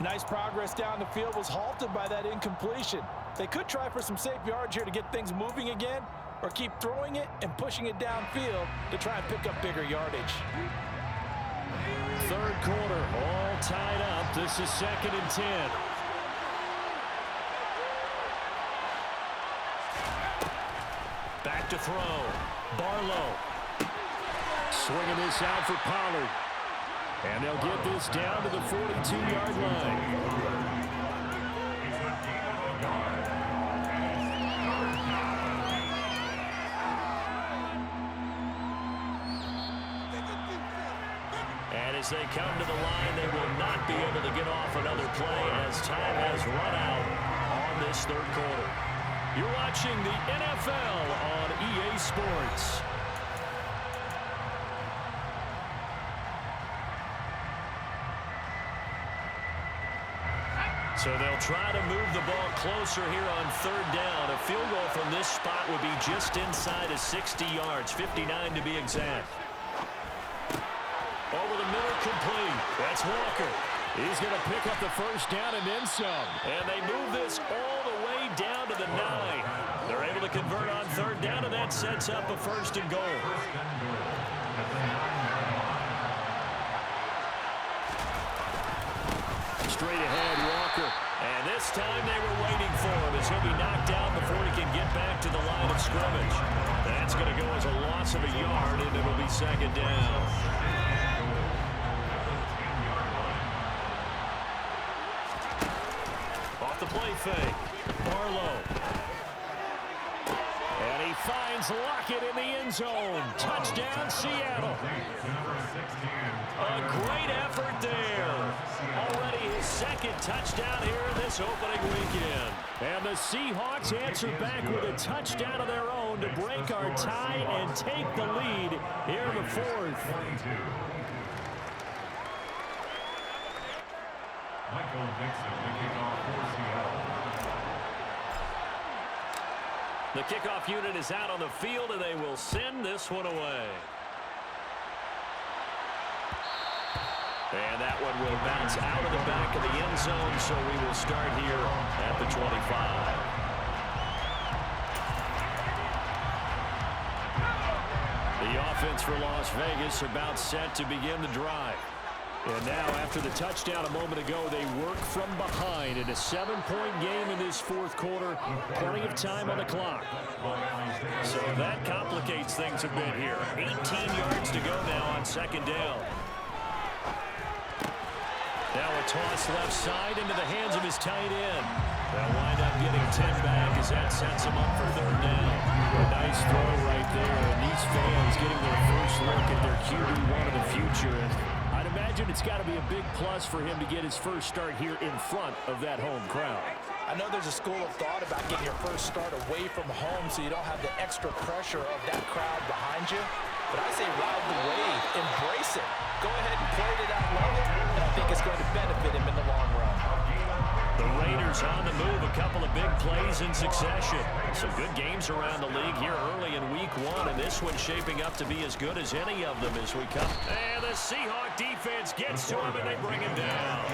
Nice progress down the field was halted by that incompletion. They could try for some safe yards here to get things moving again, or keep throwing it and pushing it downfield to try and pick up bigger yardage. Third quarter, all tied up. This is 2nd and 10. Back to throw. Barlow. Swinging this out for Pollard. And they'll get this down to the 42-yard line. And as they come to the line, they will not be able to get off another play as time has run out on this third quarter. You're watching the NFL on EA Sports. So they'll try to move the ball closer here on third down. A field goal from this spot would be just inside of 60 yards, 59 to be exact. Over the middle, complete. That's Walker. He's going to pick up the first down and then some. And they move this all the way down to the 9. They're able to convert on third down, and that sets up a 1st and goal. Straight ahead, Walker. And this time they were waiting for him as he'll be knocked out before he can get back to the line of scrimmage. That's going to go as a loss of a yard, and it'll be 2nd down. Off the play fake. Barlow. And he finds Lockett in the end zone. Touchdown, Seattle. A great effort there. Already his 2nd touchdown here in this opening weekend. And the Seahawks answer back with a touchdown of their own to break our tie and take the lead here in the 4th. Michael Dixon, the kickoff for Seattle. The kickoff unit is out on the field, and they will send this one away. And that one will bounce out of the back of the end zone, so we will start here at the 25. The offense for Las Vegas about set to begin the drive. And now, after the touchdown a moment ago, they work from behind in a 7-point game in this 4th quarter. Plenty of time on the clock. So that complicates things a bit here. 18 yards to go now on 2nd down. Now a toss left side into the hands of his tight end. They'll wind up getting 10 back as that sets him up for 3rd down. A nice throw right there. And these fans getting their first look at their QB1 of the future. And I'd imagine it's got to be a big plus for him to get his first start here in front of that home crowd. I know there's a school of thought about getting your first start away from home so you don't have the extra pressure of that crowd behind you. But I say ride the wave, embrace it. Go ahead and play to that level, and I think it's going to benefit him in the long run. The Raiders on the move, a couple of big plays in succession. Some good games around the league here early in week 1, and this one's shaping up to be as good as any of them as we come. And the Seahawk defense gets to him, and they bring him down.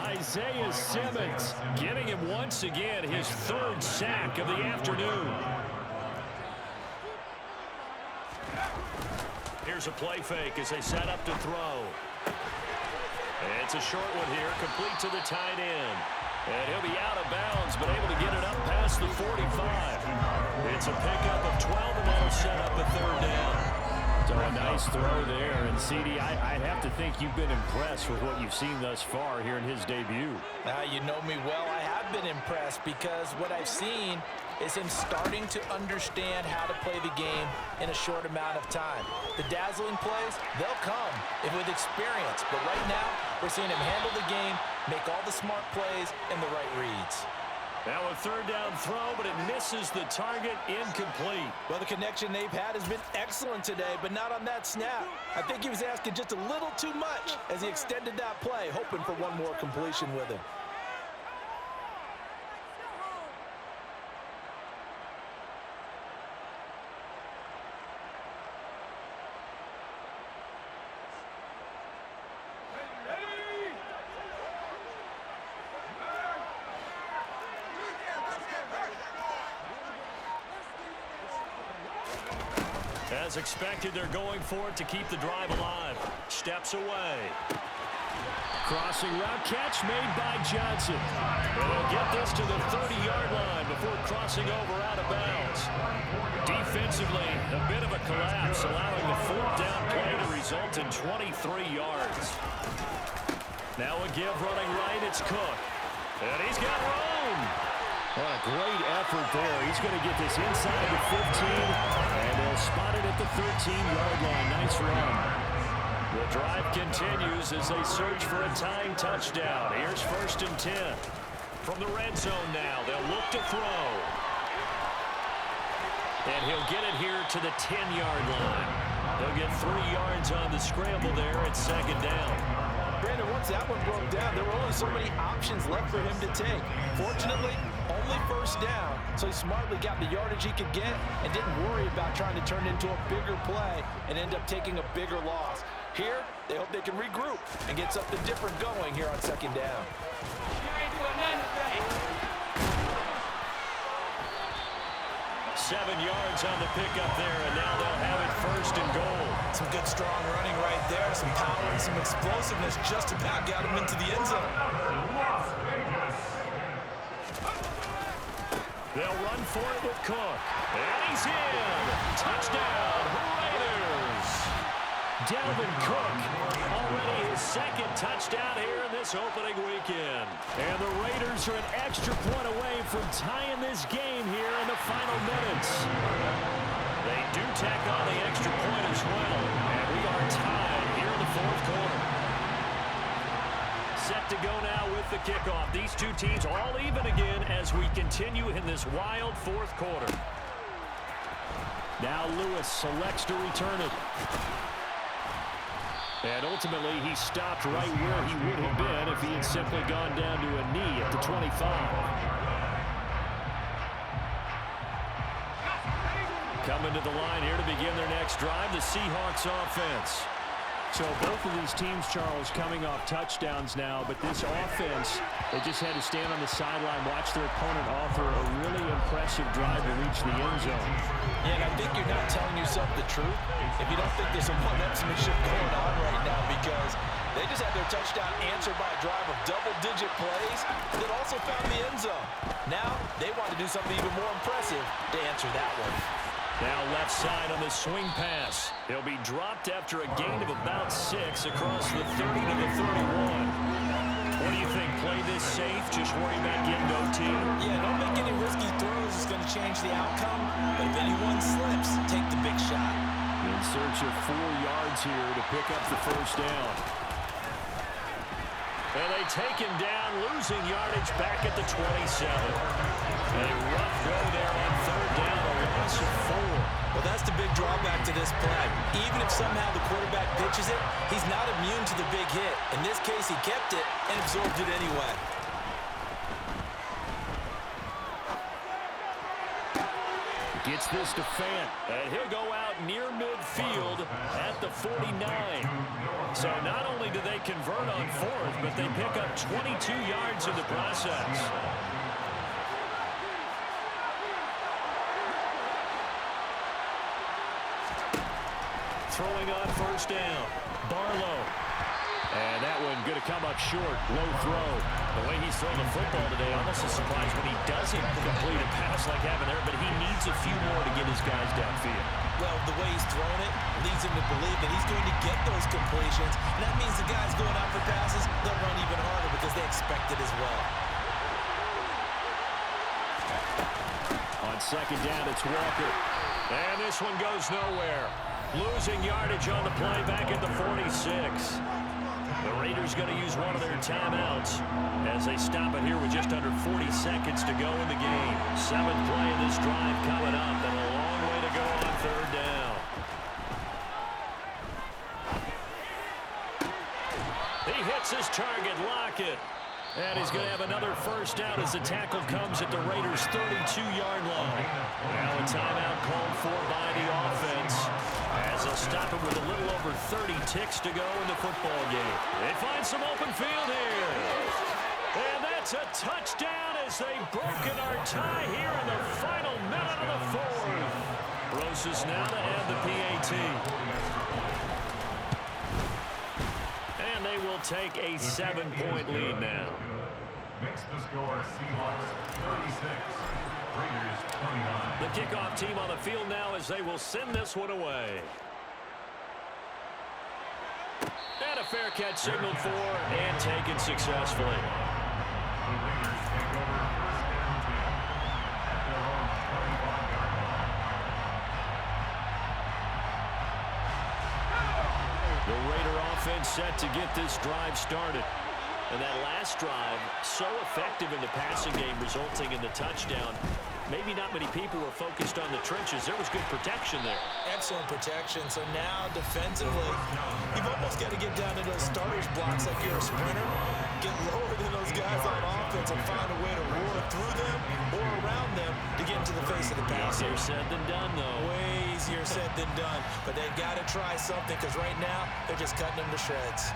Isaiah Simmons getting him once again his 3rd sack of the afternoon. Here's a play fake as they set up to throw. It's a short one here, complete to the tight end. And he'll be out of bounds, but able to get it up past the 45. It's a pickup of 12, and that'll set up a 3rd down. So a nice throw there. And, CD, I'd have to think you've been impressed with what you've seen thus far here in his debut. You know me well. I have been impressed because what I've seen is him starting to understand how to play the game in a short amount of time. The dazzling plays, they'll come with experience. But right now, we're seeing him handle the game, make all the smart plays, and the right reads. Now a 3rd down throw, but it misses the target, incomplete. Well, the connection they've had has been excellent today, but not on that snap. I think he was asking just a little too much as he extended that play, hoping for one more completion with him. As expected, they're going for it to keep the drive alive. Steps away. Crossing route catch made by Johnson. And they'll get this to the 30-yard line before crossing over out of bounds. Defensively, a bit of a collapse, allowing the fourth down play to result in 23 yards. Now a give running right, it's Cook. And he's got room. What a great effort there. He's going to get this inside the 15, and they'll spot it at the 13-yard line. Nice run. The drive continues as they search for a tying touchdown. Here's 1st and 10. From the red zone now, they'll look to throw. And he'll get it here to the 10-yard line. They'll get 3 yards on the scramble there at 2nd down. Brandon, once that one broke down, there were only so many options left for him to take. Fortunately, only 1st down, so he smartly got the yardage he could get and didn't worry about trying to turn it into a bigger play and end up taking a bigger loss. Here, they hope they can regroup and get something different going here on 2nd down. 7 yards on the pickup there, and now they'll have it 1st and goal. Some good, strong running right there, some power and some explosiveness just about got him into the end zone. They'll run for it with Cook. And he's in. Touchdown, Raiders. Dalvin Cook, already his 2nd touchdown here in this opening weekend. And the Raiders are an extra point away from tying this game here in the final minutes. They do tack on the extra point as well. And we are tied here in the 4th quarter. Set to go now with the kickoff. These two teams all even again as we continue in this wild 4th quarter. Now Lewis selects to return it. And ultimately, he stopped right where he would have been if he had simply gone down to a knee at the 25. Coming to the line here to begin their next drive, the Seahawks offense. So both of these teams, Charles, coming off touchdowns now, but this offense, they just had to stand on the sideline, watch their opponent offer a really impressive drive to reach the end zone. Yeah, and I think you're not telling yourself the truth if you don't think there's some one-upsmanship going on right now, because they just had their touchdown answered by a drive of double-digit plays that also found the end zone. Now they want to do something even more impressive to answer that one. Now left side on the swing pass. He'll be dropped after a gain of about 6 across the 30 to the 31. What do you think? Play this safe? Just worry about getting OT? Yeah, don't make any risky throws. It's going to change the outcome. But if anyone slips, take the big shot. In search of 4 yards here to pick up the 1st down. And they take him down, losing yardage back at the 27. A rough go there on 3rd down, a loss of 4. Well, that's the big drawback to this play. Even if somehow the quarterback pitches it, he's not immune to the big hit. In this case, he kept it and absorbed it anyway. Gets this to Fant, and he'll go out near midfield at the 49. So not only do they convert on 4th, but they pick up 22 yards in the process. Throwing on 1st down, Barlow. And that one going to come up short, low throw. The way he's throwing the football today, almost a surprise when he doesn't complete a pass like having there, but he needs a few more to get his guys downfield. Well, the way he's throwing it leads him to believe that he's going to get those completions, and that means the guys going out for passes, they'll run even harder because they expect it as well. On 2nd down, it's Walker. And this one goes nowhere. Losing yardage on the play back at the 46. The Raiders going to use one of their timeouts as they stop it here with just under 40 seconds to go in the game. 7th play of this drive coming up, and a long way to go on 3rd down. He hits his target, Lockett. And he's going to have another 1st down as the tackle comes at the Raiders' 32-yard line. Now a timeout called for by the offense as they'll stop it with a little over 30 ticks to go in the football game. They find some open field here. And that's a touchdown as they've broken our tie here in the final minute of the 4th. Rosas now to add the PAT. And they will take a 7-point lead now. Makes the score Seahawks 36, Raiders 29. The kickoff team on the field now as they will send this one away. And a fair catch signaled for and taken successfully. The Raiders take over first and 10 at their own 35-yard line. The Raider offense set to get this drive started. And that last drive, so effective in the passing game, resulting in the touchdown. Maybe not many people were focused on the trenches. There was good protection there. Excellent protection. So now defensively, you've almost got to get down to those starters blocks like you're a sprinter. Get lower than those guys on offense and find a way to roar through them or around them to get into the face of the passer. Easier said than done, though. Way easier said than done. But they've got to try something because right now they're just cutting them to shreds.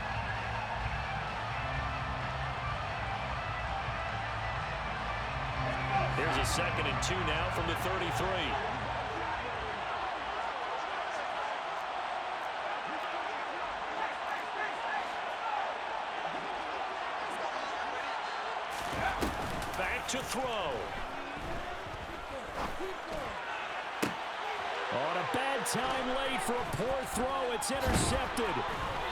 Here's a 2nd and 2 now from the 33. Back to throw. On a bad time late for a poor throw. It's intercepted.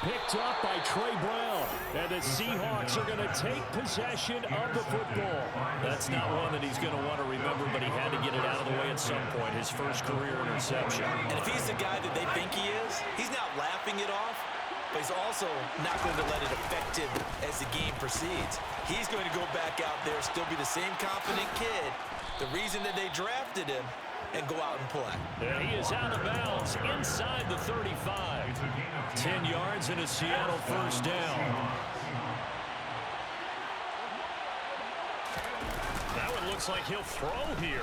Picked up by Trey Brown. And the Seahawks are going to take possession of the football. That's not one that he's going to want to remember, but he had to get it out of the way at some point. His first career interception. And if he's the guy that they think he is, he's not laughing it off, but he's also not going to let it affect him as the game proceeds. He's going to go back out there, still be the same confident kid, the reason that they drafted him, and go out and play. And he is out of bounds inside the 35. 10 yards and a Seattle first down. That one looks like he'll throw here.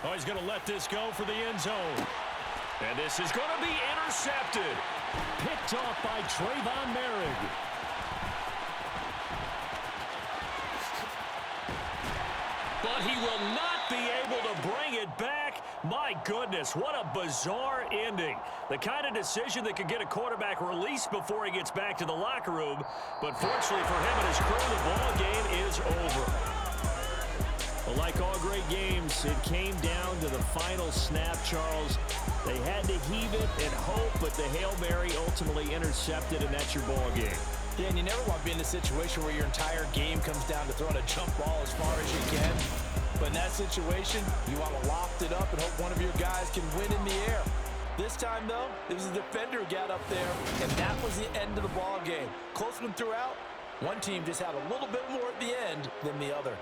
Oh, he's going to let this go for the end zone. And this is going to be intercepted. Picked off by Trayvon Merrick. But he will not be able to bring it back. My goodness, what a bizarre ending. The kind of decision that could get a quarterback released before he gets back to the locker room. But fortunately for him and his crew, the ball game is over. Well, like all great games, it came down to the final snap, Charles. They had to heave it and hope, but the Hail Mary ultimately intercepted, and that's your ball game. Yeah, and you never want to be in a situation where your entire game comes down to throwing a jump ball as far as you can. But in that situation, you want to loft it up and hope one of your guys can win in the air. This time, though, it was the defender who got up there, and that was the end of the ball game. Close one throughout. One team just had a little bit more at the end than the other.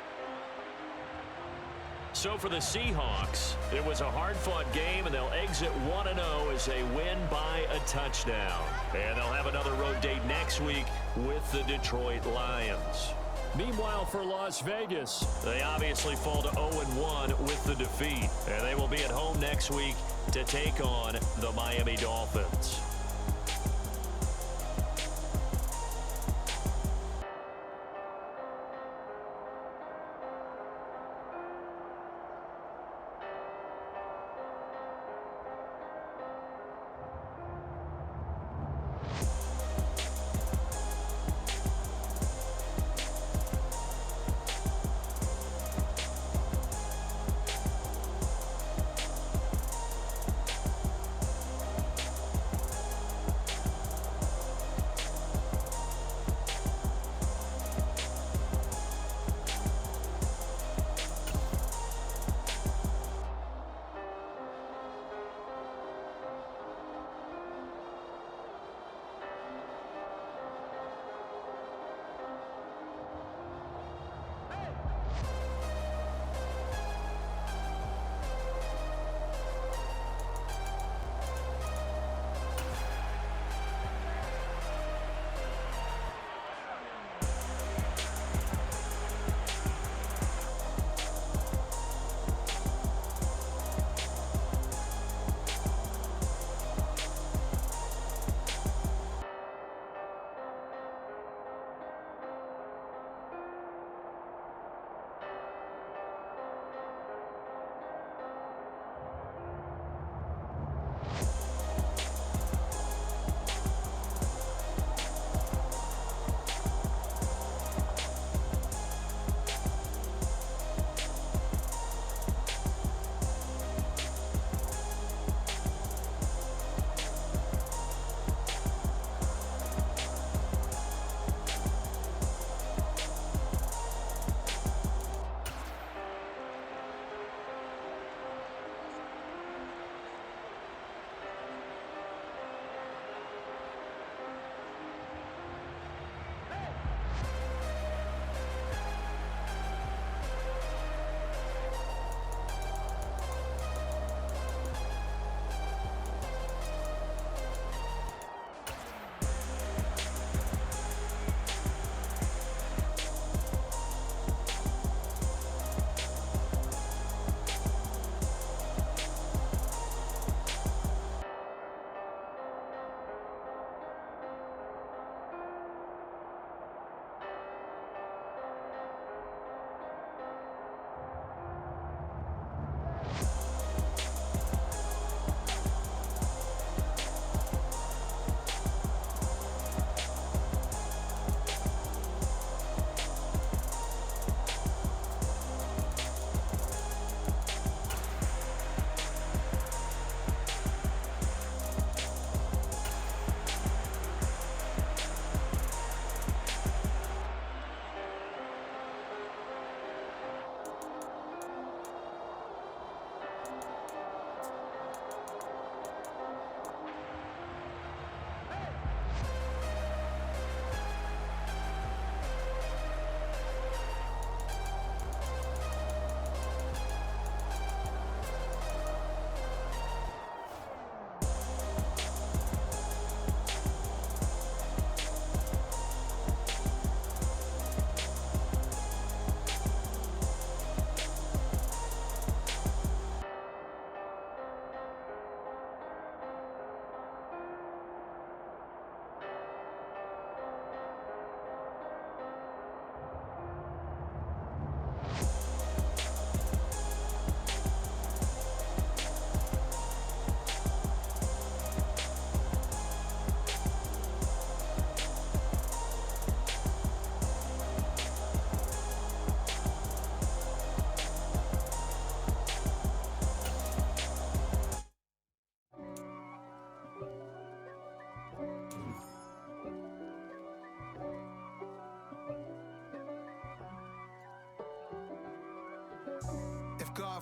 So for the Seahawks, it was a hard-fought game, and they'll exit 1-0 as they win by a touchdown. And they'll have another road date next week with the Detroit Lions. Meanwhile, for Las Vegas, they obviously fall to 0-1 with the defeat. And they will be at home next week to take on the Miami Dolphins.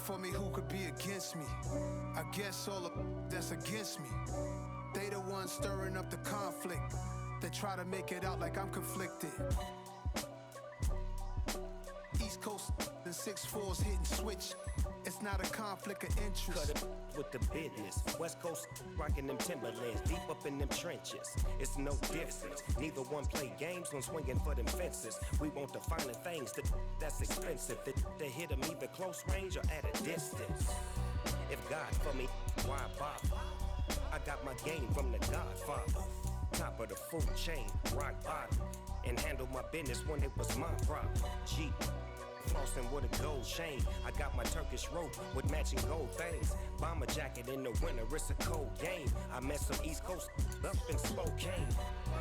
for me, who could be against me? I guess all the that's against me. They the ones stirring up the conflict. They try to make it out like I'm conflicted. East Coast and 6'4's hitting switch. It's not a conflict of interest. Cut it with the business. West Coast rocking them Timberlands, deep up in them trenches. It's no difference. Neither one play games when swinging for them fences. We want the finer things that's expensive. They hit them either close range or at a distance. If God for me, why bother? I got my game from the Godfather. Top of the food chain, rock bottom. And handle my business when it was my problem. G. Flossing with a gold chain. I got my Turkish rope with matching gold things. Bomber jacket in the winter, it's a cold game. I met some East Coast up in Spokane.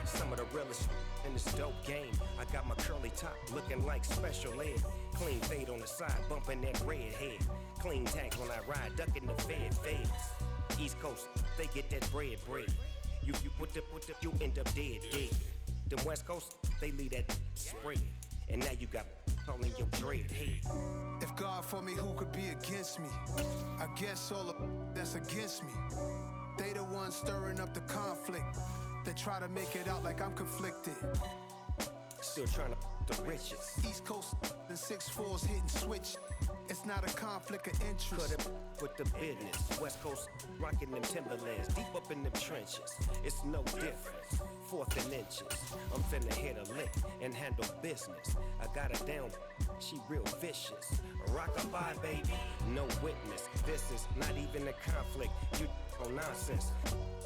Some of the realest in this dope game. I got my curly top looking like special ed. Clean fade on the side, bumping that red head. Clean tank when I ride, ducking the feds. East Coast, they get that bread. You you end up dead. Them West Coast, they leave that spread. And now you got calling your dread head. If God for me, who could be against me? I guess all the that's against me. They the ones stirring up the conflict. They try to make it out like I'm conflicted. Still trying to the riches. East Coast and 6'4's hitting switch. It's not a conflict of interest. Cut it with the business. West Coast rocking them Timberlands, deep up in them trenches. It's no difference. Fourth and inches. I'm finna hit a lick and handle business. I got her down, she real vicious. Rock-a-bye, baby, no witness. This is not even a conflict. You on nonsense.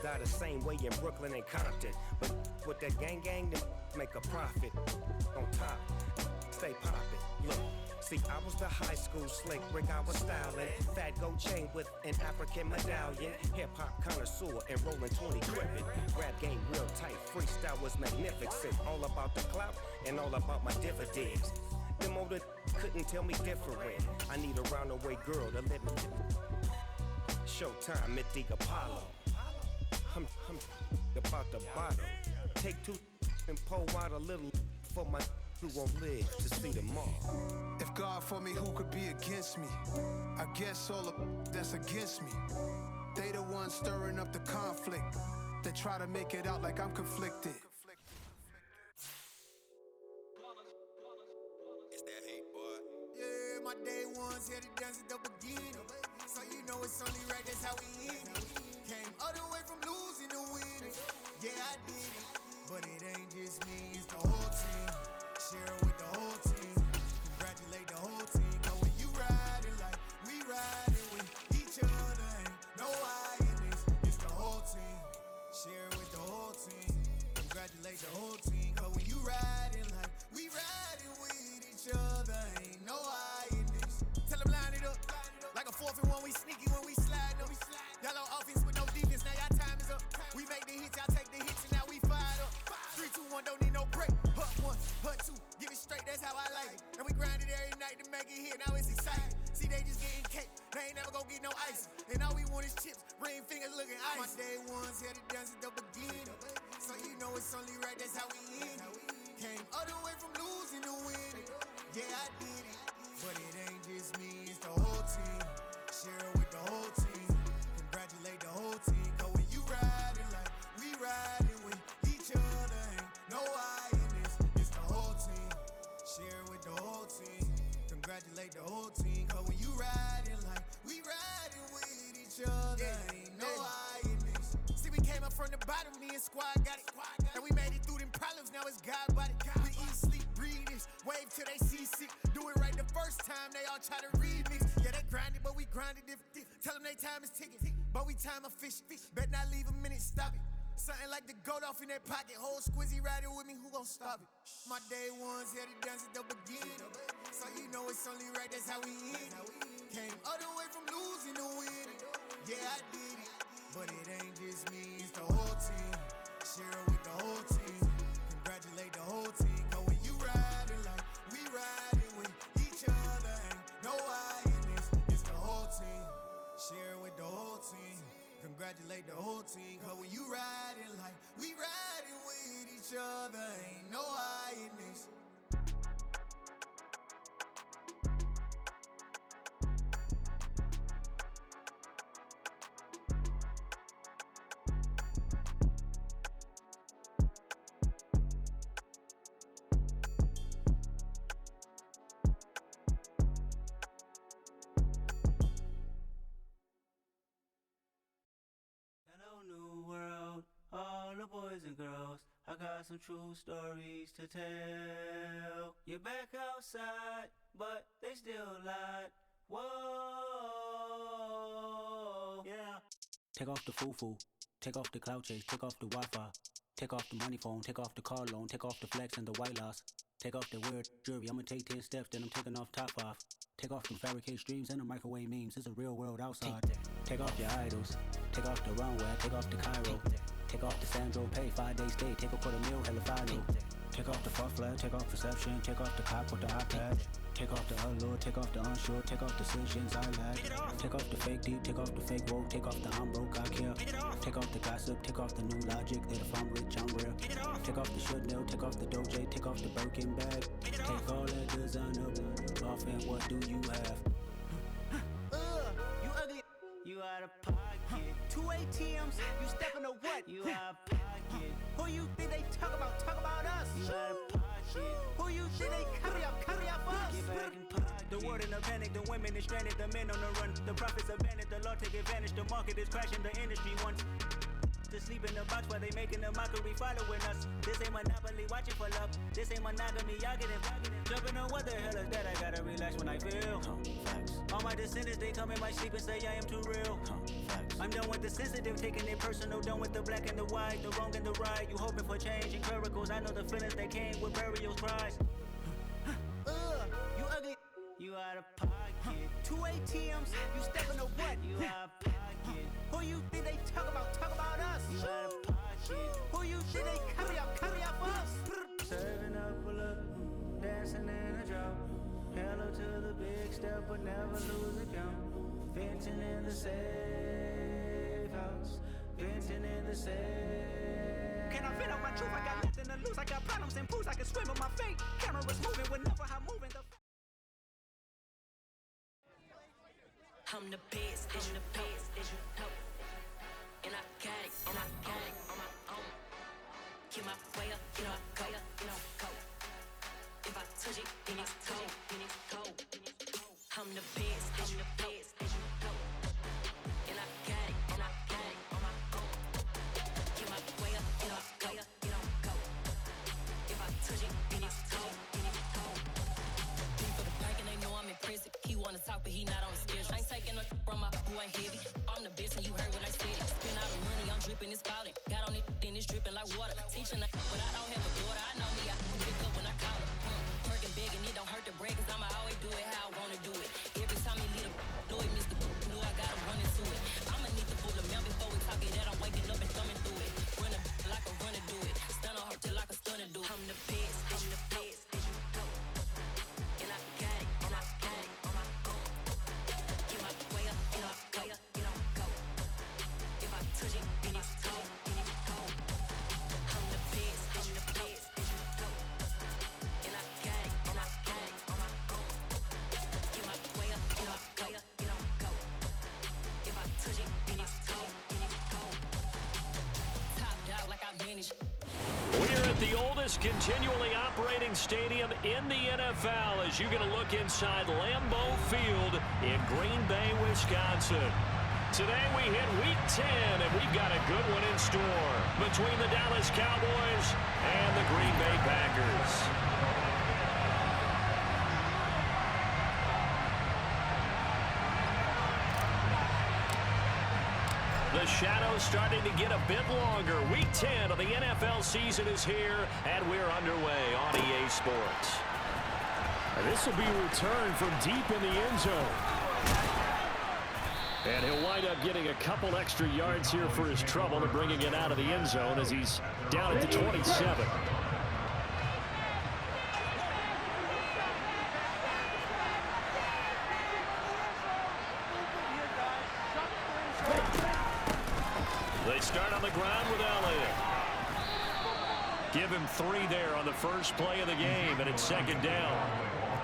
Got the same way in Brooklyn and Compton. But with that gang, then make a profit. On top, stay poppin'. Look. See, I was the high school slick Rick, I was styling. Fat gold chain with an African medallion. Hip-hop connoisseur and rolling 20 cribbin'. Rap game real tight, freestyle was magnificent. All about the clout and all about my dividends. Them older couldn't tell me different. I need a roundaway girl to let me. Showtime, Mythic Apollo. I'm about the bottom. Take two and pour out a little for my who won't live to see tomorrow. If God for me, who could be against me? I guess all the that's against me. They the ones stirring up the conflict. They try to make it out like I'm conflicted. It's that hate, boy. Yeah, my day ones here to dance at the beginning. So you know it's only right, that's how we end it. Came all the way from losing to winning. Yeah, I did it. But it ain't just me, it's the whole team. Share with the whole team. Congratulate the whole team. Cause when you riding like we riding with each other, ain't no I in this. It's the whole team. Share with the whole team. Congratulate the whole team. Cause when you riding like we riding with each other, ain't no I in this. Tell them line it up. Like a 4th and 1, we sneaky when we slide up. Y'all on offense with no defense, now y'all time is up. We make the hits, y'all take the hits, and now we fired up. 3, 2, 1, don't need no break. Hut 1, hut 2, give it straight, that's how I like it. And we grind it every night to make it here, now it's exciting. See, they just getting cake, they ain't never gonna get no ice. And all we want is chips, ring fingers looking ice. My day ones here to dance at the beginning. So you know it's only right, that's how we end it. Came all the way from losing to winning. Yeah, I did it. But it ain't just me, it's the whole team. Share with the whole team. Congratulate the whole team. Cause when you riding like we riding with each other, ain't no I in this. It's the whole team. Share with the whole team. Congratulate the whole team. Cause when you riding like we riding with each other, ain't no I in this. See, we came up from the bottom, me and squad got it. And we made it through them problems, now it's God body. We eat, sleep, breathe this. Wave till they see sick. Do it right the first time, they all try to remix. Yeah, they grinded, but we grinded different. Tell them they time is ticking, but we time a fish. Bet not leave a minute, stop it. Something like the goat off in that pocket. Whole squizzy riding with me, who gon' stop it? My day ones here to dance at the beginning. So you know it's only right, that's how we end it. Came all the way from losing to winning. Yeah, I did it. But it ain't just me, it's the whole team. Share with the whole team. Congratulate the whole team. Cause when you riding like we riding with each other, ain't no I in this. It's the whole team. Share with the whole team. Congratulate the whole team. Cause when you riding like we riding with each other, ain't no I in this. some true stories to tell. You're back outside, but they still lied. Whoa, yeah. Take off the foo-foo, take off the cloud chase, take off the Wi-Fi, take off the money phone, take off the car loan, take off the flex and the white loss, take off the weird jewelry. I'ma take 10 steps, then I'm taking off top 5. Take off them fabricated streams and the microwave memes. It's a real world outside. Take off your idols, take off the runway, take off the Cairo, take off the Sandro Pay, 5-day stay, take a $250,000, hella follow. Take off the fuck flag, take off perception, take off the cop with the iPad. Take off the allure, take off the unsure, take off decisions I lack. Take off the fake deep, take off the fake woke, take off the I'm broke, I care. Take off the gossip, take off the new logic that if I'm rich, I'm rare. Take off the should know, take off the Doja, take off the Birkin bag. Take all that designer off and what do you have? You ugly, you out of pocket. 2 ATMs, you stepping to what? You out of pocket. Who you think they talk about us? You out of pocket. Who you think they copy up us? Get back in pocket. The world in a panic, the women is stranded, the men on the run. The profits abandoned, the law take advantage, the market is crashing, the industry wants to sleep in the box while they making a mockery following us. This ain't Monopoly, watching for love. This ain't monogamy, y'all getting jumping on what the hell is that? I gotta relax when I feel. All my descendants, they come in my sleep and say I am too real. I'm done with the sensitive, taking it personal. Done with the black and the white, the wrong and the right. You hoping for change and miracles. I know the feelings that came with burials, cries. You ugly, you out of pocket. 2 ATMs, you stepping to what? You out of pocket. Who you think they talk about us? You out of pocket. Who you think they copy up us? Serving up a look, dancing in a drop. Hello to the big step, but never lose a count. Venting in the safe house, venting in the safe. Can I vent out my truth? I got nothing to lose. I got problems and booze. I can swim with my fate. Cameras moving whenever I'm moving. I'm the best, I'm the best, as you know. And I got it on my own. Get my way up, you know I go. If I touch it, then it's cold. I'm the best, as you know. And I got it on my own. Get my way up, you know I go. If I touch it, then it's cold. Deep for the pack and they know I'm in prison. He wanna talk, but he not on the schedule. I ain't taking no from my boy heavy. I'm the best and you heard what I said. Spend all the money, I'm dripping, it's spouting. Got on it, then it's dripping like water. Teaching her, but I don't have a daughter. I know me, I can pick up when I call her. Perking big and it don't hurt the break, cause I'ma always do it how I wanna do it. Every time he lead a know it, Mr. Know I gotta run into it. I'ma need the full amount before we talk it that I'm waking up and thumbing through it. Run a like a runner do it. Stun on her till like a stunner do it. I'm the best, as you know. And I got it on my own. Get my way up, you know I go. If I touch it, then it's cold. I'm the best, as you know. And I got it on my own. Get my way up, you know I go. If I touch it, then it's cold. Top dog like I manage. We're at the oldest continually operating stadium in the NFL as you get a look inside Lambeau Field in Green Bay, Wisconsin. Today we hit Week 10, and we've got a good one in store between the Dallas Cowboys and the Green Bay Packers. The shadow's starting to get a bit longer. Week 10 of the NFL season is here, and we're underway on EA Sports. And this will be a return from deep in the end zone. And he'll wind up getting a couple extra yards here for his trouble and bringing it out of the end zone as he's down at the 27. They start on the ground with Elliott. Give him 3 there on the first play of the game, and it's second down.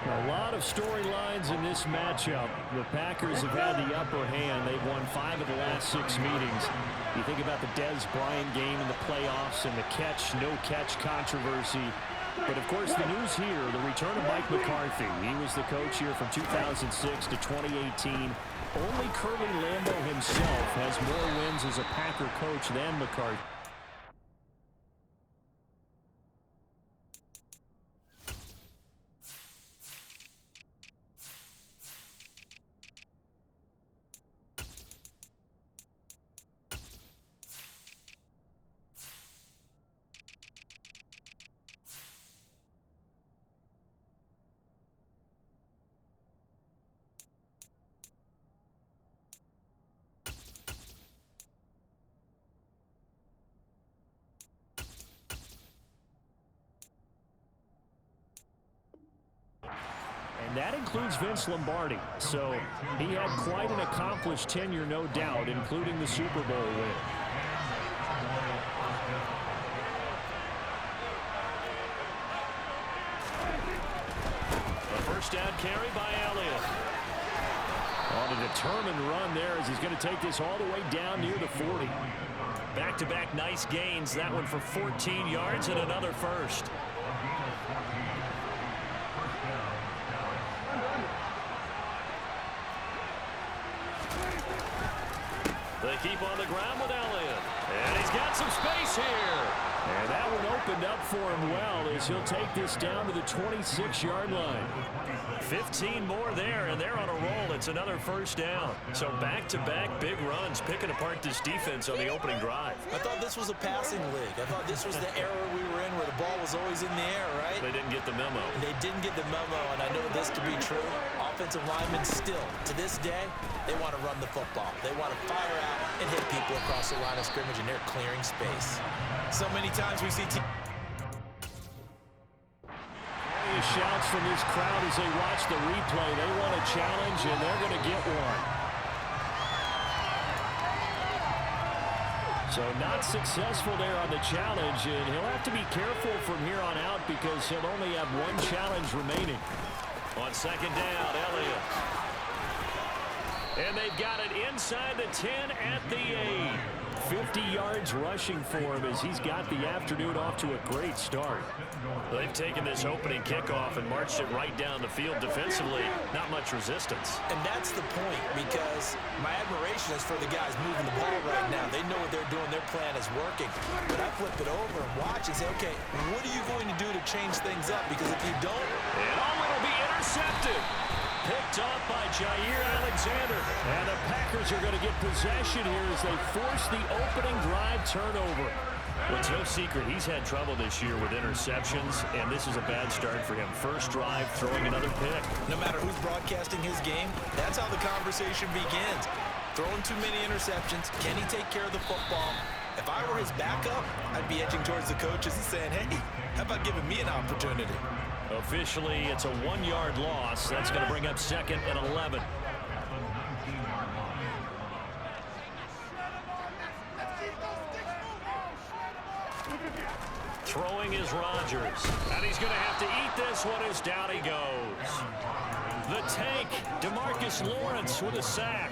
A lot of storylines in this matchup. The Packers have had the upper hand. They've won 5 of the last 6 meetings. You think about the Dez Bryant game in the playoffs and the catch, no catch controversy. But, of course, the news here, the return of Mike McCarthy. He was the coach here from 2006 to 2018. Only Curly Lambeau himself has more wins as a Packer coach than McCarthy. and that includes Vince Lombardi. So he had quite an accomplished tenure, no doubt, including the Super Bowl win. A first down carry by Elliott. On a determined run there as he's going to take this all the way down near the 40. Back-to-back nice gains. That one for 14 yards and another first. They keep on the ground with Elliott. And he's got some space here. And that one opened up for him well as he'll take this down to the 26-yard line. 15 more there, and they're on a roll. It's another first down. So back-to-back big runs, picking apart this defense on the opening drive. I thought this was a passing league. I thought this was the era we were in where the ball was always in the air, right? They didn't get the memo. They didn't get the memo, and I know this to be true. Offensive linemen still, to this day, they want to run the football. They want to fire out and hit people across the line of scrimmage, and they're clearing space. So many times we see shouts from this crowd as they watch the replay. They want a challenge, and they're going to get one. So not successful there on the challenge, and he'll have to be careful from here on out because he'll only have one challenge remaining. On second down, Elliott. And they've got it inside the 10 at the 8. 50 yards rushing for him as he's got the afternoon off to a great start. They've taken this opening kickoff and marched it right down the field defensively. Not much resistance. And that's the point, because my admiration is for the guys moving the ball right now. They know what they're doing. Their plan is working. But I flip it over and watch and say, okay, what are you going to do to change things up? Because if you don't... And it'll be intercepted. Picked off by Jair Alexander. And the Packers are going to get possession here as they force the opening drive turnover. Well, it's no secret he's had trouble this year with interceptions, and this is a bad start for him. First drive, throwing another pick. No matter who's broadcasting his game, that's how the conversation begins. Throwing too many interceptions. Can he take care of the football? If I were his backup, I'd be edging towards the coaches and saying, hey, how about giving me an opportunity? Officially, it's a 1-yard loss. That's going to bring up second and 11. Throwing is Rodgers. And he's going to have to eat this one as down he goes. The tank, DeMarcus Lawrence with a sack.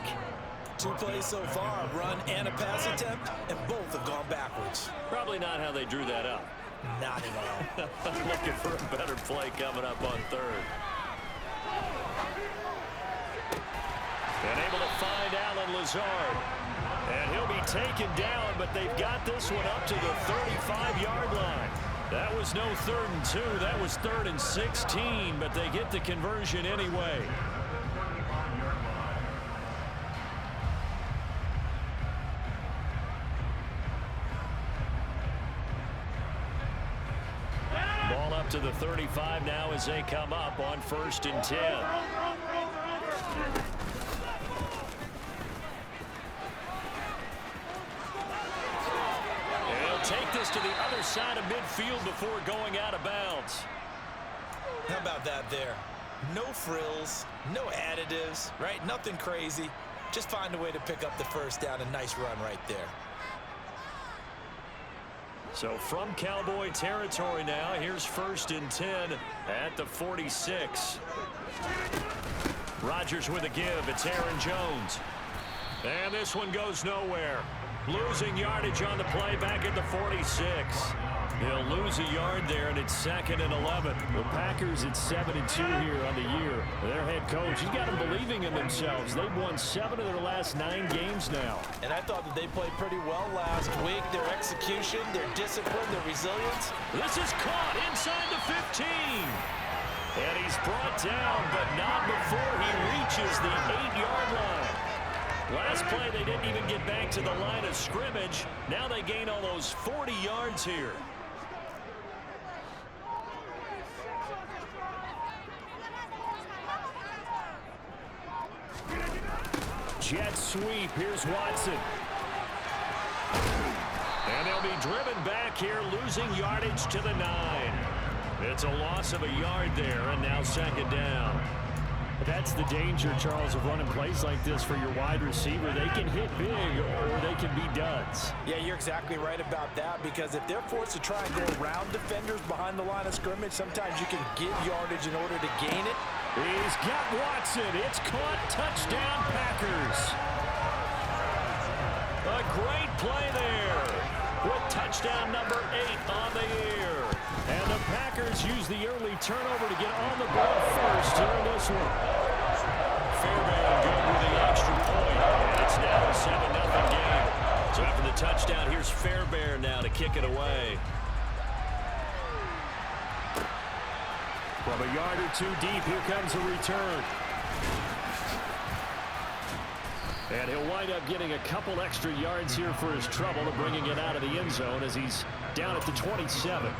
2 plays so far, a run and a pass attempt, and both have gone backwards. Probably not how they drew that up. Not at all. Looking for a better play coming up on third. And able to find Alan Lazard. And he'll be taken down, but they've got this one up to the 35-yard line. That was no 3rd and 2. That was 3rd and 16, but they get the conversion anyway. Ball up to the 35 now as they come up on 1st and 10. Take this to the other side of midfield before going out of bounds. How about that there? No frills, no additives, right? Nothing crazy. Just find a way to pick up the first down. A nice run right there. So from Cowboy territory now, here's 1st and 10 at the 46. Rodgers with a give. It's Aaron Jones. And this one goes nowhere. Losing yardage on the play back at the 46. He'll lose a yard there, and it's 2nd and 11. The Packers at 7-2 here on the year. Their head coach, he's got them believing in themselves. They've won 7 of their last 9 games now. And I thought that they played pretty well last week. Their execution, their discipline, their resilience. This is caught inside the 15. And he's brought down, but not before he reaches the 8-yard line. Last play, they didn't even get back to the line of scrimmage. Now they gain almost 40 yards here. Jet sweep. Here's Watson. And they'll be driven back here, losing yardage to the 9. It's a loss of a yard there, and now 2nd down. That's the danger, Charles, of running plays like this for your wide receiver. They can hit big or they can be duds. Yeah, you're exactly right about that, because if they're forced to try and go around defenders behind the line of scrimmage, sometimes you can get yardage in order to gain it. He's got Watson. It's caught. Touchdown, Packers. A great play there with touchdown number 8 on the year. And the Packers use the early turnover to get on the board first here in this one. Fairbairn good with the extra point. And it's now a 7-0 game. So after the touchdown, here's Fairbairn now to kick it away. From a yard or two deep, here comes a return. And he'll wind up getting a couple extra yards here for his trouble and bringing it out of the end zone as he's down at the 27.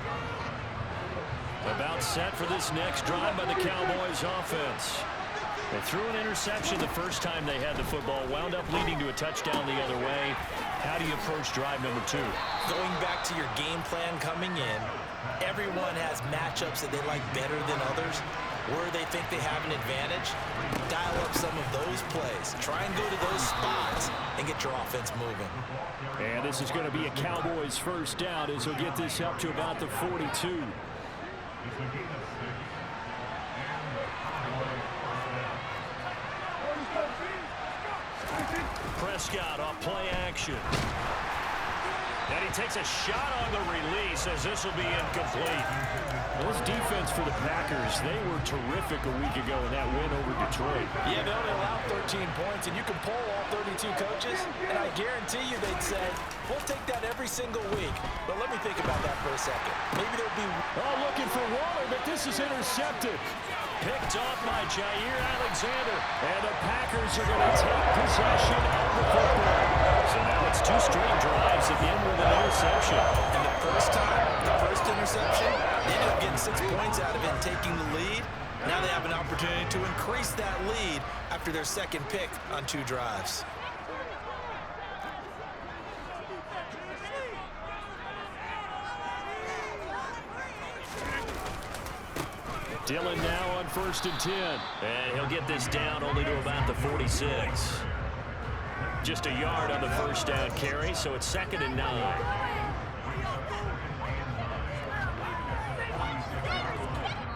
About set for this next drive by the Cowboys offense. They threw an interception the first time they had the football, wound up leading to a touchdown the other way. How do you approach drive number 2? Going back to your game plan coming in, everyone has matchups that they like better than others, where they think they have an advantage. Dial up some of those plays. Try and go to those spots and get your offense moving. And this is going to be a Cowboys first down as he'll get this up to about the 42. Prescott off play action. And he takes a shot on the release as this will be incomplete. This defense for the Packers, they were terrific a week ago in that win over Detroit. Yeah, they only allowed 13 points, and you can poll all 32 coaches, and I guarantee you they'd say, we'll take that every single week. But let me think about that for a second. Maybe there'll be... Oh, looking for Waller, but this is intercepted. Picked off by Jair Alexander. And the Packers are going to take possession of the football. So now it's 2 straight drives at the end with an interception. And the first interception, they ended up getting 6 points out of it and taking the lead. Now they have an opportunity to increase that lead after their second pick on 2 drives. Dillon now on 1st and 10. And he'll get this down only to about the 46. Just a yard on the first down carry, so it's 2nd and 9.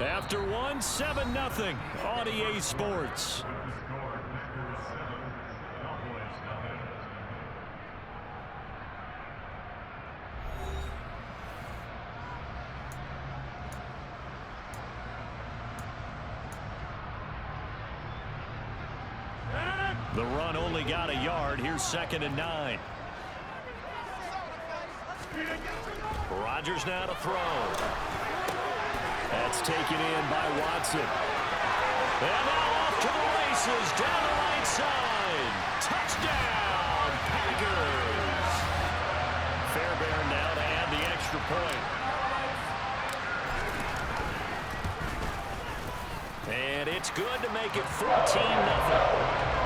After 1, 7-0 on EA Sports. The run only got a yard. Here's 2nd and 9. Rodgers now to throw. That's taken in by Watson. And now off to the races down the right side. Touchdown, Packers. Fairbairn now to add the extra point. And it's good to make it 14-0.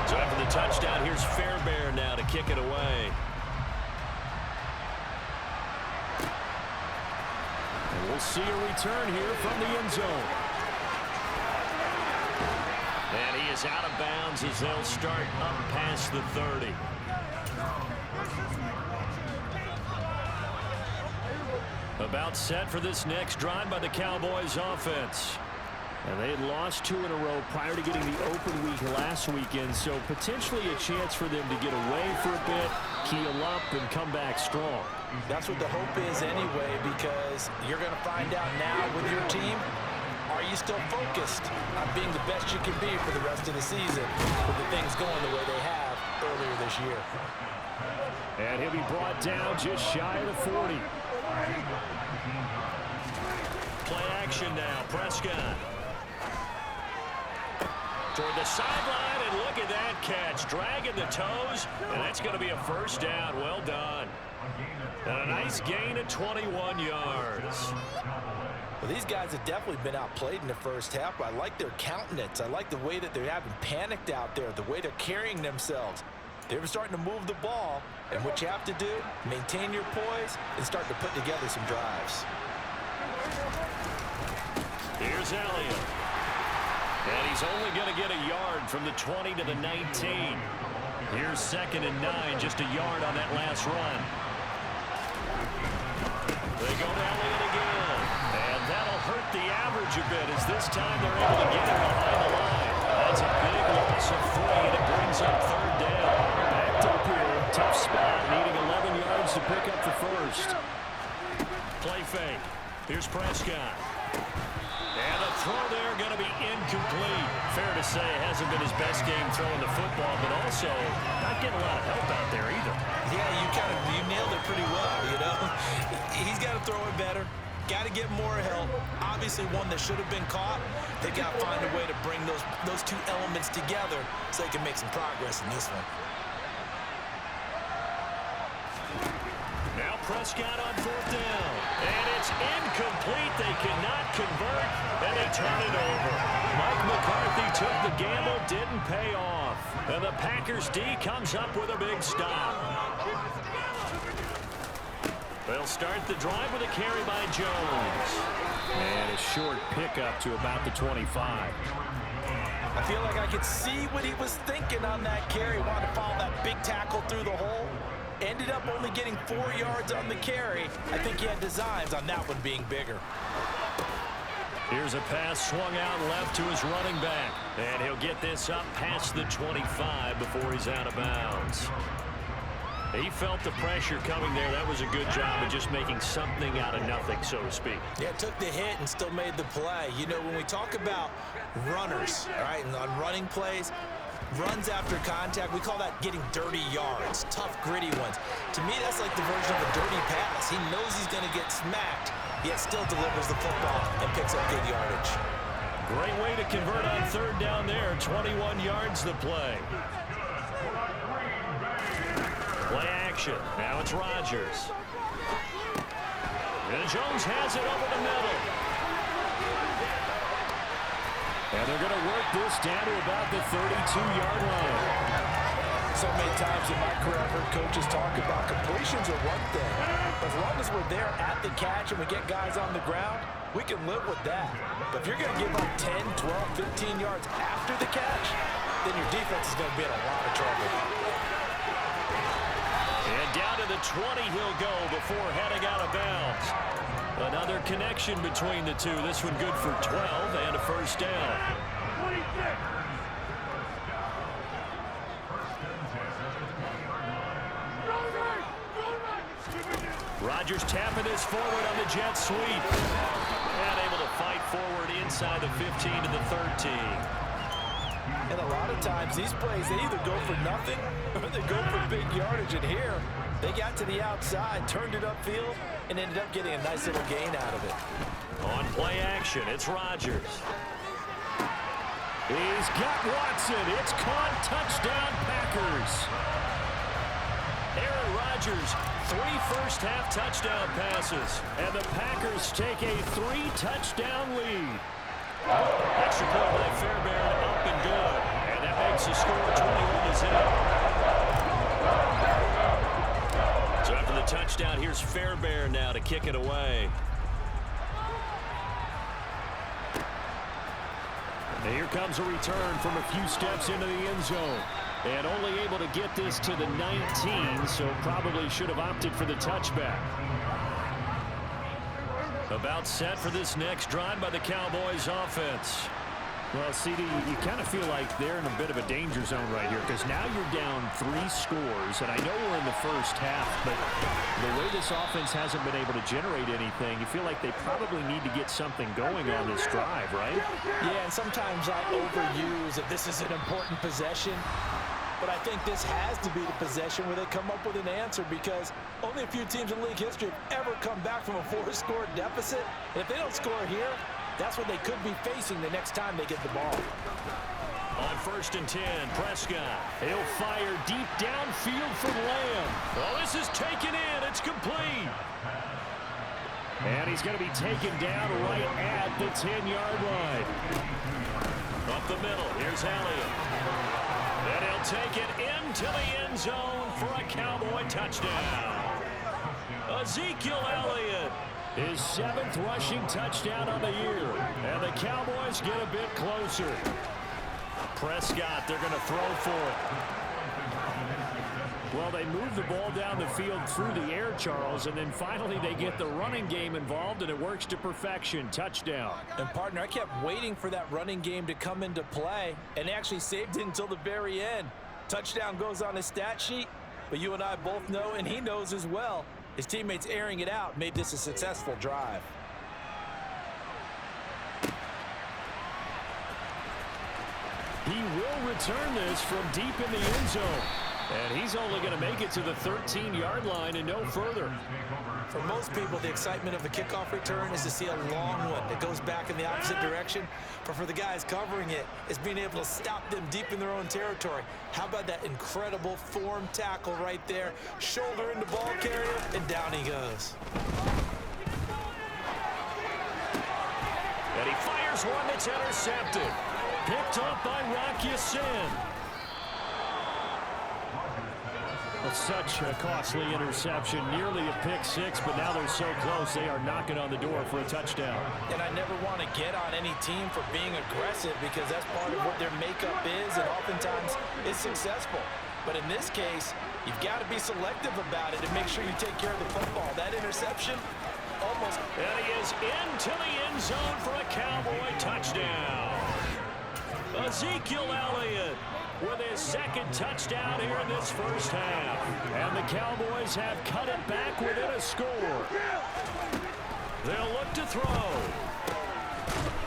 So after the touchdown, here's Fairbairn now to kick it away. And we'll see a return here from the end zone. And he is out of bounds as they'll start up past the 30. About set for this next drive by the Cowboys offense. And they had lost 2 in a row prior to getting the open week last weekend, so potentially a chance for them to get away for a bit, keel up, and come back strong. That's what the hope is anyway, because you're going to find out now with your team, are you still focused on being the best you can be for the rest of the season with the things going the way they have earlier this year. And he'll be brought down just shy of the 40. Play action now, Prescott. Toward the sideline, and look at that catch. Dragging the toes, and that's going to be a first down. Well done. And a nice gain of 21 yards. Well, these guys have definitely been outplayed in the first half. I like their countenance. I like the way that they haven't panicked out there, the way they're carrying themselves. They were starting to move the ball, and what you have to do, maintain your poise and start to put together some drives. Here's Elliott. And he's only going to get a yard from the 20 to the 19. Here's 2nd and 9, just a yard on that last run. They go to Elliott again. And that'll hurt the average a bit as this time they're able to get him behind the line. That's a big loss of 3, and it brings up 3rd down. Backed up here, tough spot, needing 11 yards to pick up the first. Play fake. Here's Prescott. And the throw there going to be incomplete. Fair to say it hasn't been his best game throwing the football, but also not getting a lot of help out there either. Yeah, you nailed it pretty well, you know. He's got to throw it better. Got to get more help. Obviously one that should have been caught. They got to find a way to bring those two elements together so they can make some progress in this one. Now Prescott on 4th down. And it's incomplete. They cannot convert, and they turn it over. Mike McCarthy took the gamble, didn't pay off. And the Packers D comes up with a big stop. They'll start the drive with a carry by Jones. And a short pickup to about the 25. I feel like I could see what he was thinking on that carry. Wanted to follow that big tackle through the hole. Ended up only getting 4 yards on the carry. I think he had designs on that one being bigger. Here's a pass swung out left to his running back. And he'll get this up past the 25 before he's out of bounds. He felt the pressure coming there. That was a good job of just making something out of nothing, so to speak. Yeah, took the hit and still made the play. You know, when we talk about runners, all right, and on running plays, runs after contact, we call that getting dirty yards, tough, gritty ones. To me, that's like the version of a dirty pass. He knows he's going to get smacked, yet still delivers the football and picks up good yardage. Great way to convert on 3rd down there. 21 yards to play. Play action. Now it's Rodgers. And Jones has it over the middle. And they're going to work this down to about the 32-yard line. So many times in my career, I've heard coaches talk about completions are one thing. But as long as we're there at the catch and we get guys on the ground, we can live with that. But if you're going to give up 10, 12, 15 yards after the catch, then your defense is going to be in a lot of trouble. And down to the 20 he'll go before heading out of bounds. Another connection between the two. This one good for 12 and a first down. Rodgers tapping this forward on the jet sweep. And able to fight forward inside the 15 to the 13. And a lot of times these plays, they either go for nothing or they go for big yardage. And here, they got to the outside, turned it upfield, and ended up getting a nice little gain out of it. On play action, it's Rodgers. He's got Watson. It's caught. Touchdown, Packers. Aaron Rodgers, 3 first-half touchdown passes. And the Packers take a 3-touchdown lead. Extra point by Fairbairn, up and good. And that makes the score 21-0. So after the touchdown, here's Fairbairn now to kick it away. And here comes a return from a few steps into the end zone. And only able to get this to the 19, so probably should have opted for the touchback. About set for this next drive by the Cowboys offense. Well, CD, you kind of feel like they're in a bit of a danger zone right here because now you're down 3 scores, and I know we're in the first half, but the way this offense hasn't been able to generate anything, you feel like they probably need to get something going on this drive, right? Yeah, and sometimes I overuse that this is an important possession, but I think this has to be the possession where they come up with an answer because only a few teams in league history have ever come back from a 4-score deficit. And if they don't score here, that's what they could be facing the next time they get the ball. On 1st and 10, Prescott. He'll fire deep downfield from Lamb. Oh, this is taken in. It's complete. And he's going to be taken down right at the 10-yard line. Up the middle. Here's Elliott. And he'll take it into the end zone for a Cowboy touchdown. Ezekiel Elliott, his 7th rushing touchdown on the year. And the Cowboys get a bit closer. Prescott, they're going to throw for it. Well, they move the ball down the field through the air, Charles, and then finally they get the running game involved, and it works to perfection. Touchdown. And, partner, I kept waiting for that running game to come into play, and they actually saved it until the very end. Touchdown goes on his stat sheet, but you and I both know, and he knows as well, his teammates airing it out made this a successful drive. He will return this from deep in the end zone. And he's only going to make it to the 13-yard line and no further. For most people, the excitement of a kickoff return is to see a long one that goes back in the opposite direction. But for the guys covering it, it's being able to stop them deep in their own territory. How about that incredible form tackle right there? Shoulder into ball carrier, and down he goes. And he fires one that's intercepted. Picked up by Rocky Sin. Well, such a costly interception, nearly a pick six, but now they're so close they are knocking on the door for a touchdown. And I never want to get on any team for being aggressive because that's part of what their makeup is, and oftentimes it's successful. But in this case, you've got to be selective about it and make sure you take care of the football. That interception, almost. And he is into the end zone for a Cowboy touchdown. Ezekiel Elliott with his 2nd touchdown here in this first half. And the Cowboys have cut it back within a score. They'll look to throw.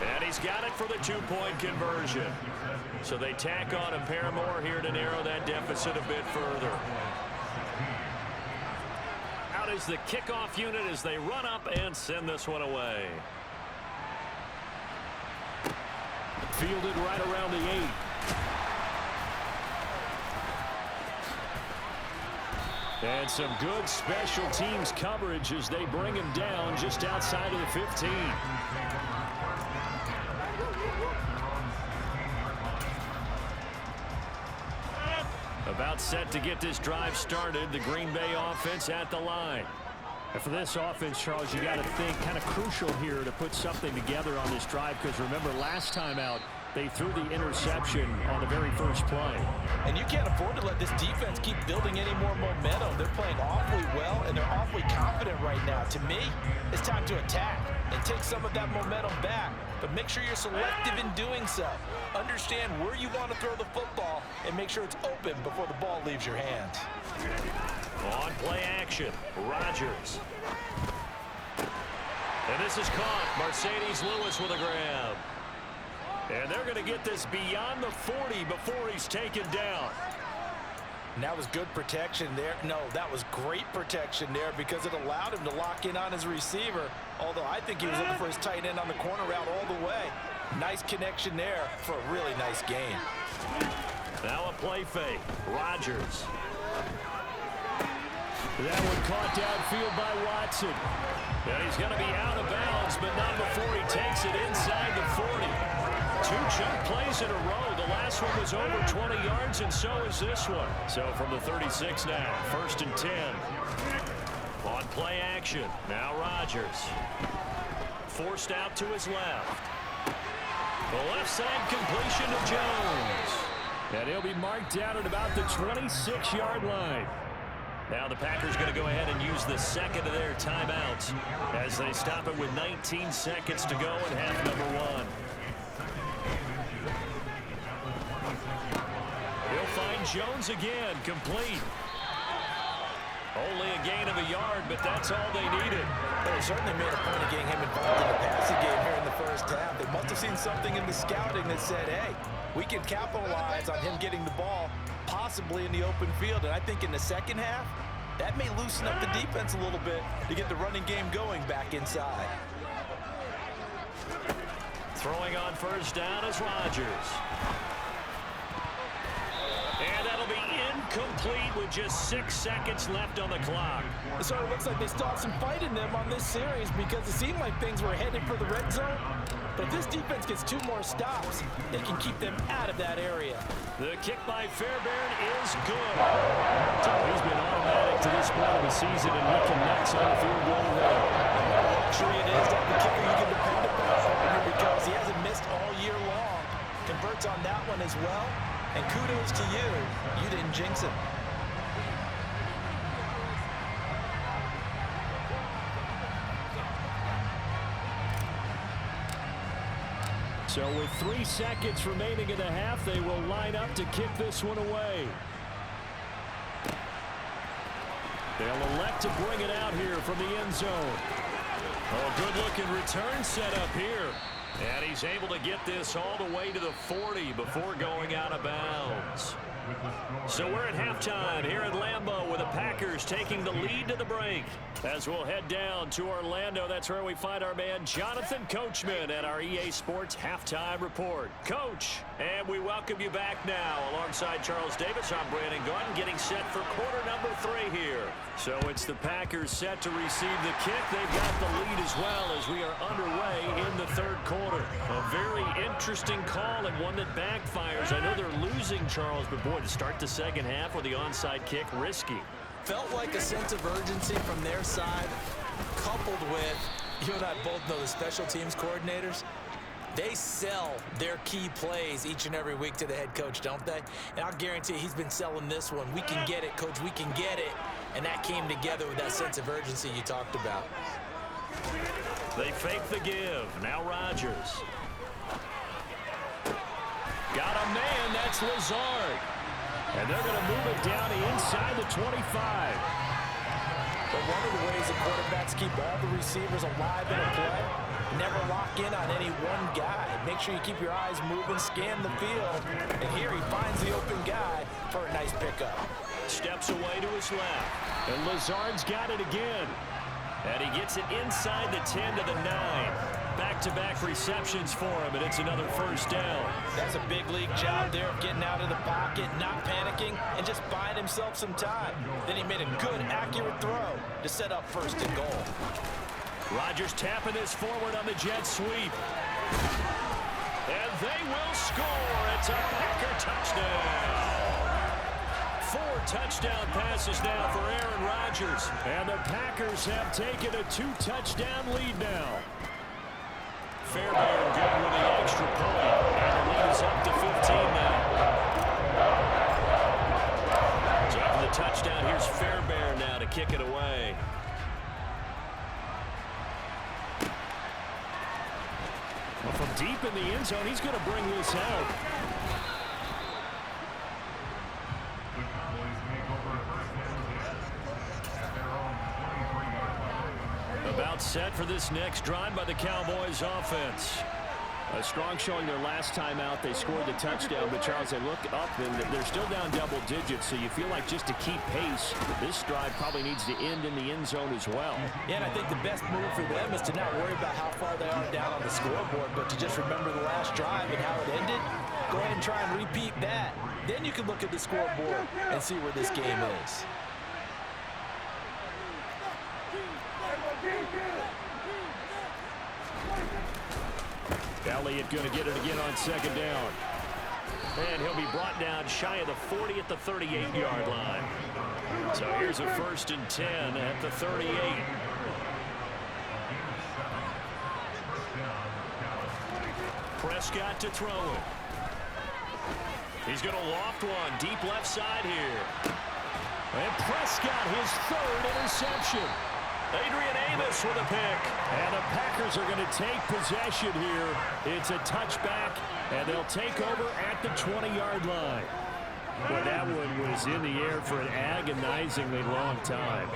And he's got it for the 2-point conversion. So they tack on a pair more here to narrow that deficit a bit further. Out is the kickoff unit as they run up and send this one away. Fielded right around the 8. And some good special teams coverage as they bring him down just outside of the 15. About set to get this drive started, the Green Bay offense at the line. And for this offense, Charles, you got to think kind of crucial here to put something together on this drive because remember last time out, they threw the interception on the very first play. And you can't afford to let this defense keep building any more momentum. They're playing awfully well, and they're awfully confident right now. To me, it's time to attack and take some of that momentum back. But make sure you're selective in doing so. Understand where you want to throw the football and make sure it's open before the ball leaves your hands. On play action, Rodgers. And this is caught. Mercedes Lewis with a grab. And they're going to get this beyond the 40 before he's taken down. And that was good protection there. No, that was great protection there because it allowed him to lock in on his receiver. Although I think he was looking for his tight end on the corner route all the way. Nice connection there for a really nice gain. Now a play fake. Rodgers. That one caught downfield by Watson. And he's going to be out of bounds, but not before he takes it inside the 40. 2 chunk plays in a row. The last one was over 20 yards, and so is this one. So from the 36 now, 1st and 10. On play action, now Rodgers. Forced out to his left. The left side completion to Jones. And he'll be marked down at about the 26-yard line. Now the Packers going to go ahead and use the 2nd of their timeouts as they stop it with 19 seconds to go in half number 1. He'll find Jones again, complete. Only a gain of a yard, but that's all they needed. Well, they certainly made a point of getting him involved in the passing game here in the first half. They must have seen something in the scouting that said, hey, we can capitalize on him getting the ball possibly in the open field. And I think in the second half, that may loosen up the defense a little bit to get the running game going back inside. Throwing on first down is Rodgers. And that'll be incomplete with just 6 seconds left on the clock. It sort of looks like they still have some fight in them on this series because it seemed like things were headed for the red zone. But if this defense gets 2 more stops, they can keep them out of that area. The kick by Fairbairn is good. He's been automatic to this point of the season, and he connects on the field goal there. Luxury it is to have a kicker you can depend upon, because he hasn't missed all year long. Converts on that one as well. And kudos to you. You didn't jinx him. So with 3 seconds remaining in the half, they will line up to kick this one away. They'll elect to bring it out here from the end zone. Oh, good-looking return set up here. And he's able to get this all the way to the 40 before going out of bounds. So we're at halftime here at Lambeau with the Packers taking the lead to the break. As we'll head down to Orlando, that's where we find our man Jonathan Coachman at our EA Sports Halftime Report. Coach, and we welcome you back now. Alongside Charles Davis, I'm Brandon Gunn, getting set for quarter number 3 here. So it's the Packers set to receive the kick. They've got the lead as well as we are underway in the 3rd quarter. A very interesting call and one that backfires. I know they're losing, Charles, but boy, to start the 2nd half with the onside kick, risky. Felt like a sense of urgency from their side, coupled with, you and I both know the special teams coordinators. They sell their key plays each and every week to the head coach, don't they? And I'll guarantee you he's been selling this one. We can get it, coach, we can get it. And that came together with that sense of urgency you talked about. They fake the give. Now Rodgers. Got a man, that's Lazard. And they're going to move it down inside the 25. But one of the ways the quarterbacks keep all the receivers alive in a play, never lock in on any one guy. Make sure you keep your eyes moving, scan the field. And here he finds the open guy for a nice pickup. Steps away to his left. And Lazard's got it again. And he gets it inside the 10 to the 9. Back-to-back receptions for him, and it's another first down. That's a big league job there of getting out of the pocket, not panicking, and just buying himself some time. Then he made a good, accurate throw to set up 1st and goal. Rodgers tapping this forward on the jet sweep. And they will score. It's a Packer touchdown. 4 touchdown passes now for Aaron Rodgers. And the Packers have taken a 2-touchdown lead now. Fairbairn good with the extra point. And the lead is up to 15 now. So after the touchdown, here's Fairbairn now to kick it away. Well, from deep in the end zone, he's going to bring this out. The Cowboys make over a 1st and 10 at their own 23-yard line. About set for this next drive by the Cowboys offense. A strong showing their last time out. They scored the touchdown, but Charles, they look up and they're still down double digits, so you feel like just to keep pace, this drive probably needs to end in the end zone as well. Yeah, and I think the best move for them is to not worry about how far they are down on the scoreboard, but to just remember the last drive and how it ended. Go ahead and try and repeat that. Then you can look at the scoreboard and see where this game is. Elliott going to get it again on 2nd down. And he'll be brought down shy of the 40 at the 38-yard line. So here's a 1st and 10 at the 38. Prescott to throw it. He's going to loft one deep left side here. And Prescott, his 3rd interception. Adrian Amos with a pick. And the Packers are going to take possession here. It's a touchback, and they'll take over at the 20-yard line. Well, that one was in the air for an agonizingly long time.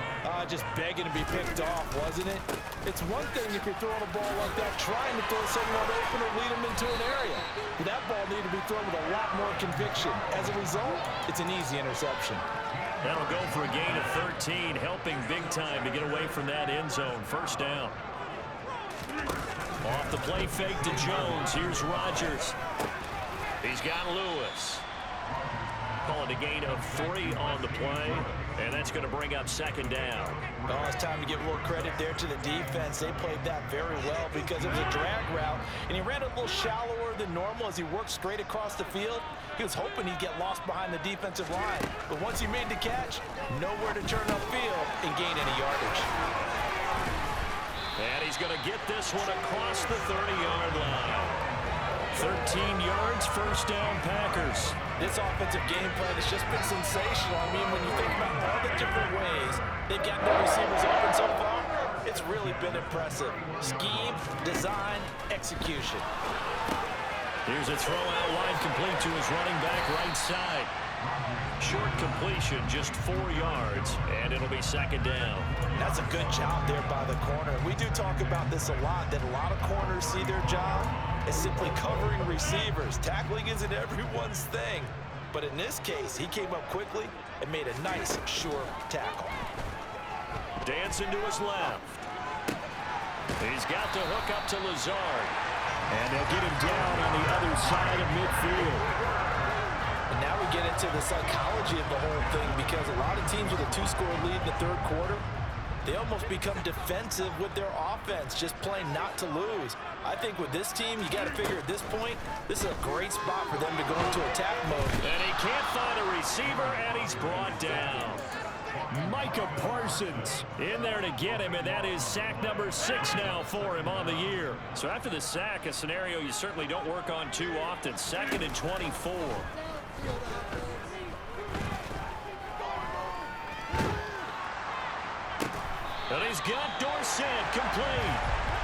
Just begging to be picked off, wasn't it? It's one thing if you're throwing a ball like that, trying to throw someone open or lead them into an area. But that ball needed to be thrown with a lot more conviction. As a result, it's an easy interception. That'll go for a gain of 13, helping big time to get away from that end zone. 1st down. Off the play fake to Jones. Here's Rodgers. He's got Lewis. Call it a gain of 3 on the play. And that's going to bring up second down. Well, it's time to give a little credit there to the defense. They played that very well because it was a drag route, and he ran a little shallower than normal as he worked straight across the field. He was hoping he'd get lost behind the defensive line, but once he made the catch, nowhere to turn upfield and gain any yardage. And he's going to get this one across the 30-yard line. 13 yards, first down, Packers. This offensive game plan has just been sensational. I mean, when you think about all the different ways they've got their receivers open so far, it's really been impressive. Scheme, design, execution. Here's a throw out wide, complete to his running back right side. Short completion, just 4 yards, and it'll be second down. That's a good job there by the corner. We do talk about this a lot, that a lot of corners see their job as simply covering receivers. Tackling isn't everyone's thing. But in this case, he came up quickly and made a nice, sure tackle. Dancing to his left. He's got the hook up to Lazard. And they'll get him down on the other side of midfield. And now we get into the psychology of the whole thing, because a lot of teams with a 2-score lead in the third quarter, they almost become defensive with their offense, just playing not to lose. I think with this team, you got to figure at this point, this is a great spot for them to go into attack mode. And he can't find a receiver, and he's brought down. Micah Parsons in there to get him, and that is sack number 6 now for him on the year. So after the sack, a scenario you certainly don't work on too often. 2nd and 24. And he's got Dorsett complete.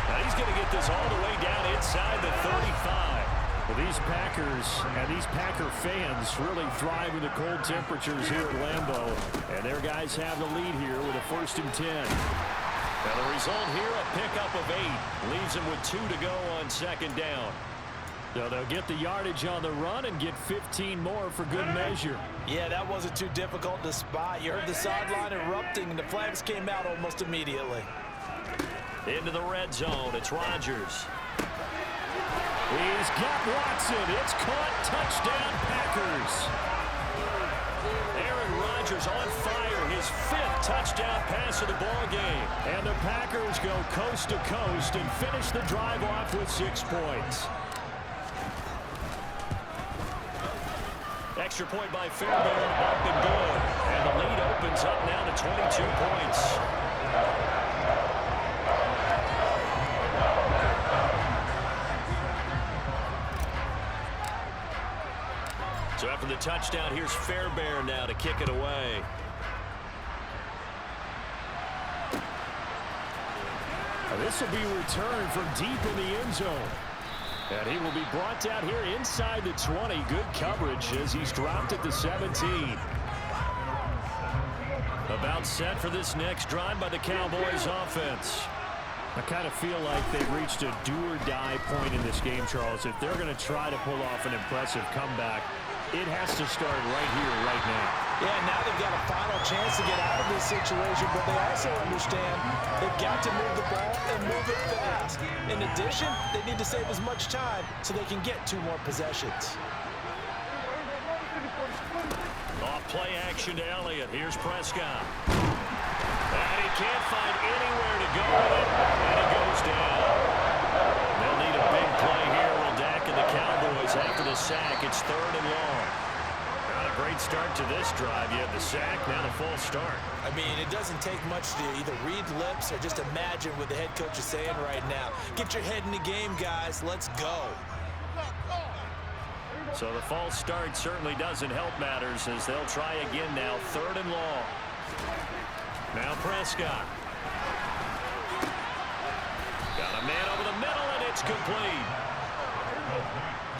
Now he's going to get this all the way down inside the 35. Well, these Packers and these Packer fans really thrive in the cold temperatures here at Lambeau. And their guys have the lead here with a 1st and 10. Now the result here, a pickup of 8. Leaves him with 2 to go on second down. So they'll get the yardage on the run and get 15 more for good measure. Yeah, that wasn't too difficult to spot. You heard the sideline erupting, and the flags came out almost immediately. Into the red zone, it's Rodgers. He's got Watson. It's caught. Touchdown, Packers. Aaron Rodgers on fire. His 5th touchdown pass of the ball game. And the Packers go coast to coast and finish the drive off with 6 points. Extra point by Fairbairn, up and good. And the lead opens up now to 22 points. So after the touchdown, here's Fairbairn now to kick it away. This will be returned from deep in the end zone. And he will be brought down here inside the 20. Good coverage as he's dropped at the 17. About set for this next drive by the Cowboys offense. I kind of feel like they've reached a do-or-die point in this game, Charles. If they're going to try to pull off an impressive comeback, it has to start right here, right now. Yeah, now they've got a final chance to get out of this situation, but they also understand they've got to move the ball and move it fast. In addition, they need to save as much time so they can get 2 more possessions. Off play action to Elliott. Here's Prescott. And he can't find anywhere to go with it, and he goes down. They'll need a big play here with Dak and the Cowboys after the sack. It's 3rd and long. Not a great start to this drive. You have the sack, now the full start. I mean, it doesn't take much to either read lips or just imagine what the head coach is saying right now. Get your head in the game, guys. Let's go. So the false start certainly doesn't help matters as they'll try again now. 3rd and long. Now Prescott. Got a man over the middle, and it's complete.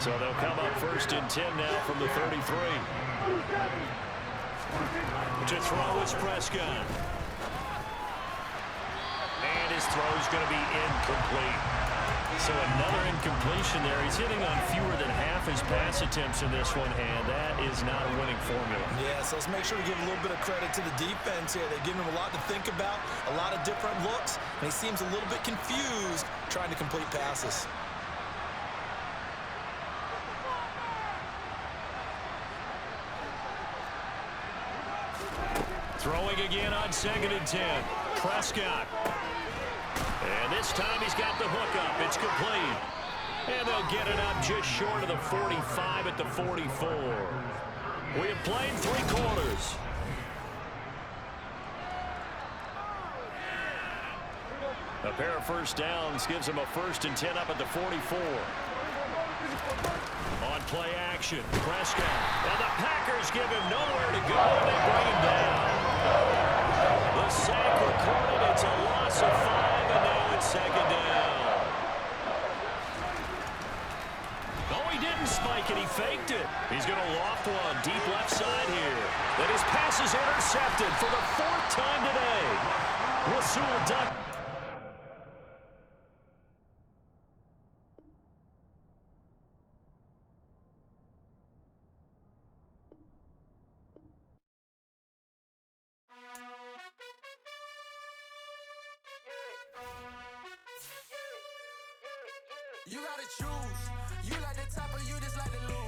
So they'll come up 1st and 10 now from the 33. To throw is Prescott. And his throw's going to be incomplete. So another incompletion there. He's hitting on fewer than half his pass attempts in this one, and that is not a winning formula. Yeah, so let's make sure we give a little bit of credit to the defense here. They've given him a lot to think about, a lot of different looks, and he seems a little bit confused trying to complete passes. Throwing again on 2nd and 10. Prescott. And this time he's got the hook up. It's complete. And they'll get it up just short of the 45 at the 44. We have played 3 quarters. A pair of first downs gives them a 1st and 10 up at the 44. On play action, Prescott. And the Packers give him nowhere to go, and they bring him down. The sack recorded. It's a loss of 5, and now it's 2nd down. Oh, he didn't spike it. He faked it. He's going to loft one deep left side here. Then his pass is intercepted for the 4th time today. Rasul Duck. You gotta choose. You like the top or you just like the lose.